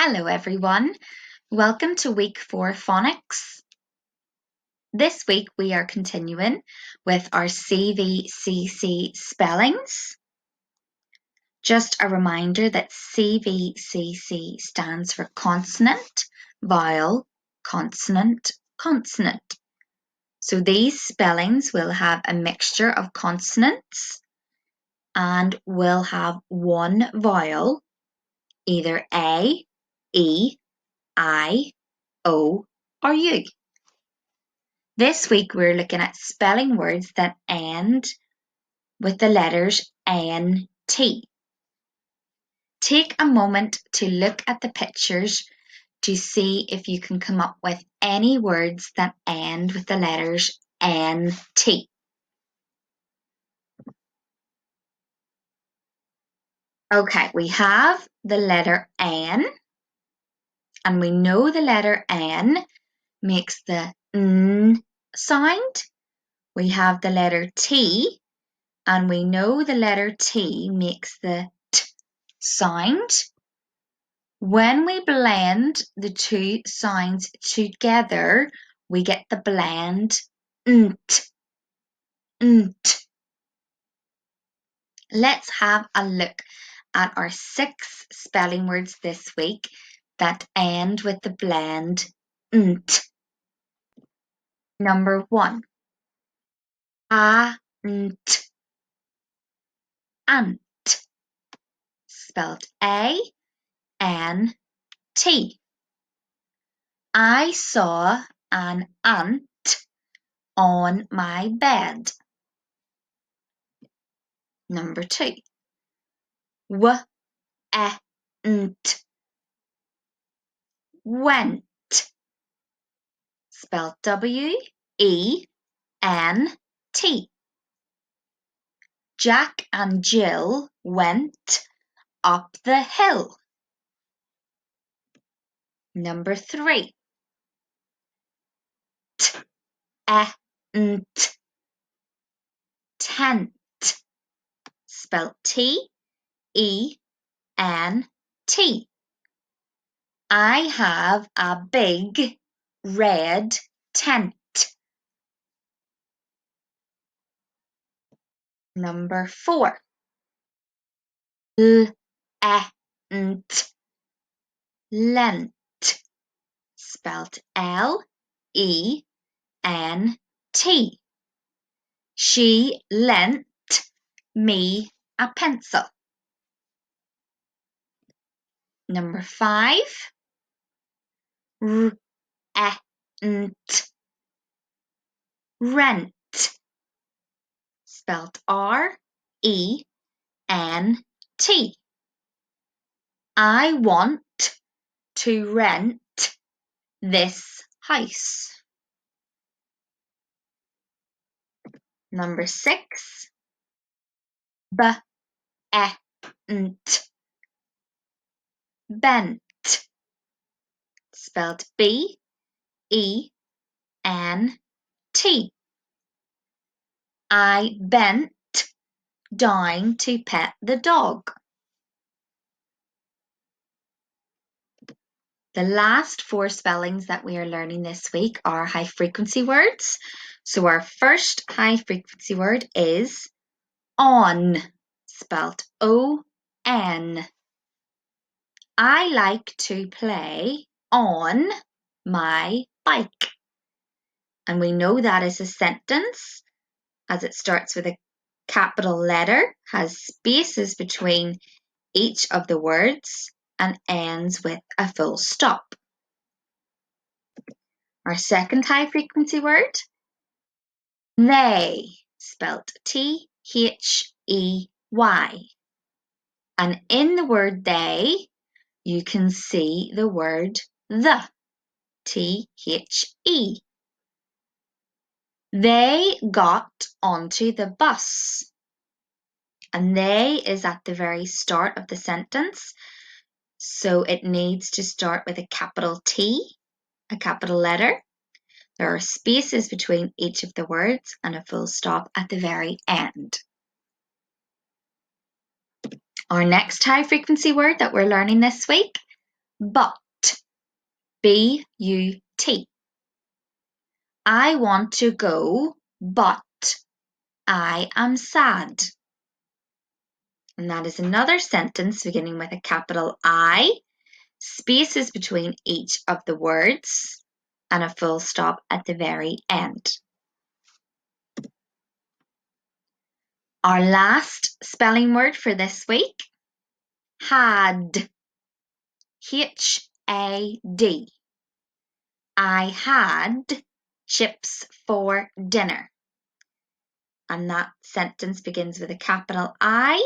Hello everyone, welcome to week 4 phonics. This week we are continuing with our CVCC spellings. Just a reminder that CVCC stands for consonant, vowel, consonant, consonant. So these spellings will have a mixture of consonants and will have one vowel, either A, E, I, O, or U. This week we're looking at spelling words that end with the letters N-T. Take a moment to look at the pictures to see if you can come up with any words that end with the letters N-T. Okay, we have the letter N, and we know the letter N makes the N sound. We have the letter T, and we know the letter T makes the T sound. When we blend the two sounds together, we get the blend nt, nt. Let's have a look at our 6 spelling words this week that end with the blend nt. Number 1, ant, ant, spelled A-N-T. I saw an ant on my bed. Number 2, w-e-n-t, went, spelled W-E-N-T. Jack and Jill went up the hill. Number 3, t-e-n-t, tent, spelled T-E-N-T. I have a big red tent. Number 4, l-e-n-t, lent, spelled L-E-N-T. She lent me a pencil. Number 5, r-e-n-t, rent, spelled R-E-N-T. I want to rent this house. Number 6, b-e-n-t, bent, spelled B-E-N-T. I bent down to pet the dog. The last 4 spellings that we are learning this week are high frequency words. So our first high frequency word is on, spelled O-N. I like to play on my bike. And we know that is a sentence as it starts with a capital letter, has spaces between each of the words, and ends with a full stop. Our second high frequency word, they, spelled T-H-E-Y. And in the word they, you can see the word the, T-H-E. They got onto the bus. And they is at the very start of the sentence, so it needs to start with a capital T, a capital letter. There are spaces between each of the words and a full stop at the very end. Our next high frequency word that we're learning this week, but, B-U-T. I want to go, but I am sad. And that is another sentence beginning with a capital I, spaces between each of the words, and a full stop at the very end. Our last spelling word for this week, had. H-A-D. I had chips for dinner. And that sentence begins with a capital I,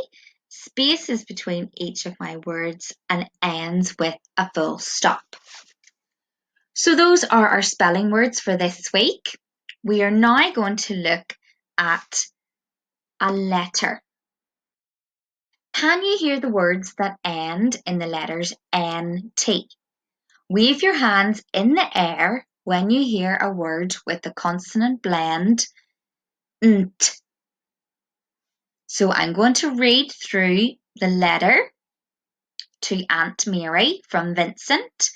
spaces between each of my words, and ends with a full stop. So those are our spelling words for this week. We are now going to look at a letter. Can you hear the words that end in the letters N-T? Wave your hands in the air when you hear a word with the consonant blend nt. So I'm going to read through the letter to Aunt Mary from Vincent.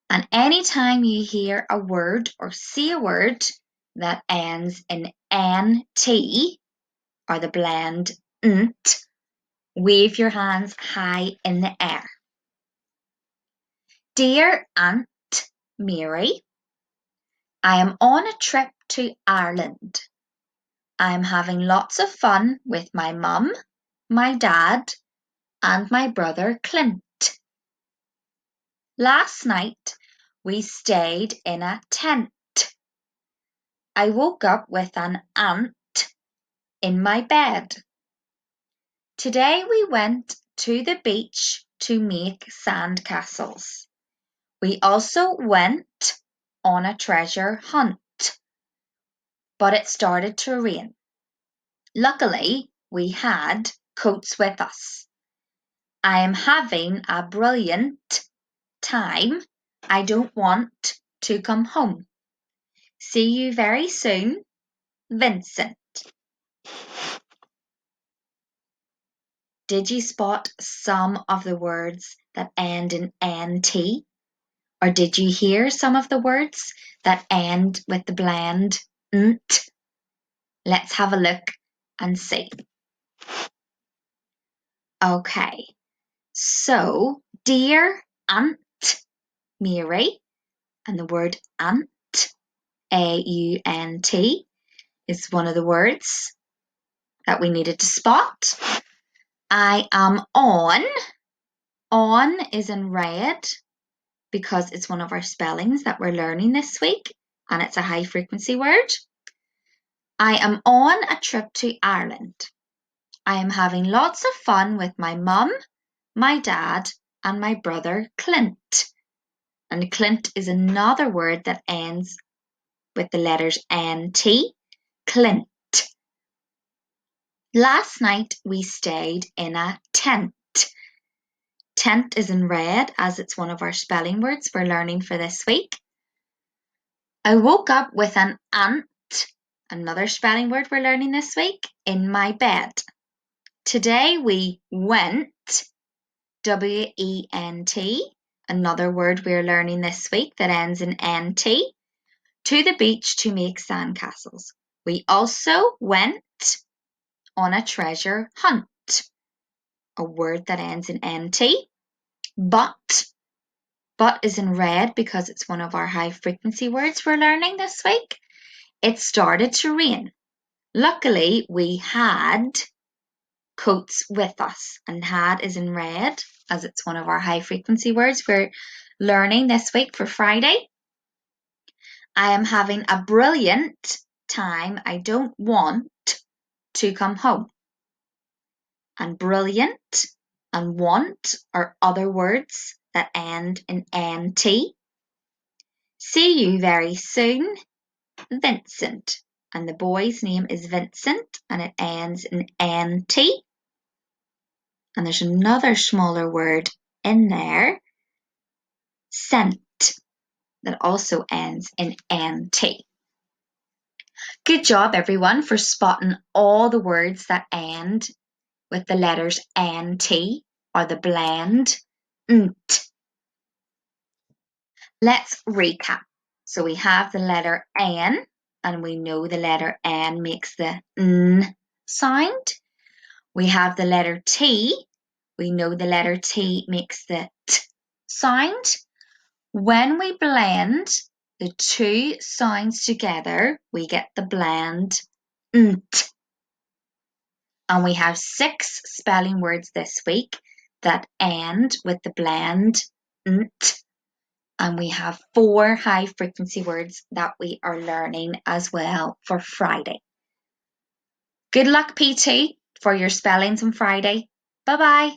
And anytime you hear a word or see a word that ends in NT or the blend nt, wave your hands high in the air. Dear Aunt Mary, I am on a trip to Ireland. I'm having lots of fun with my mum, my dad, and my brother Clint. Last night we stayed in a tent. I woke up with an ant in my bed. Today we went to the beach to make sandcastles. We also went on a treasure hunt, but it started to rain. Luckily, we had coats with us. I am having a brilliant time. I don't want to come home. See you very soon, Vincent. Did you spot some of the words that end in NT? Or did you hear some of the words that end with the blend nt? Let's have a look and see. Okay, so dear Aunt Mary, and the word aunt, A-U-N-T, is one of the words that we needed to spot. I am on. On is in red because it's one of our spellings that we're learning this week, and it's a high frequency word. I am on a trip to Ireland. I am having lots of fun with my mum, my dad, and my brother Clint. And Clint is another word that ends with the letters N-T, Clint. Last night we stayed in a tent. Tent is in red as it's one of our spelling words we're learning for this week. I woke up with an ant, another spelling word we're learning this week, in my bed. Today we went, W-E-N-T, another word we're learning this week that ends in N-T, to the beach to make sandcastles. We also went on a treasure hunt, a word that ends in NT. But is in red because it's one of our high frequency words we're learning this week. It started to rain. Luckily, we had coats with us, and had is in red as it's one of our high frequency words we're learning this week for Friday. I am having a brilliant time. I don't want to come home. And brilliant and want are other words that end in NT. See you very soon, Vincent. And the boy's name is Vincent and it ends in NT. And there's another smaller word in there, scent, that also ends in NT. Good job, everyone, for spotting all the words that end with the letters NT or the blend nt. Let's recap. So we have the letter N, and we know the letter N makes the N sound. We have the letter T. We know the letter T makes the T sound. When we blend the two sounds together, we get the blend nt. And we have 6 spelling words this week that end with the blend nt. And we have 4 high frequency words that we are learning as well for Friday. Good luck, PT, for your spellings on Friday. Bye-bye.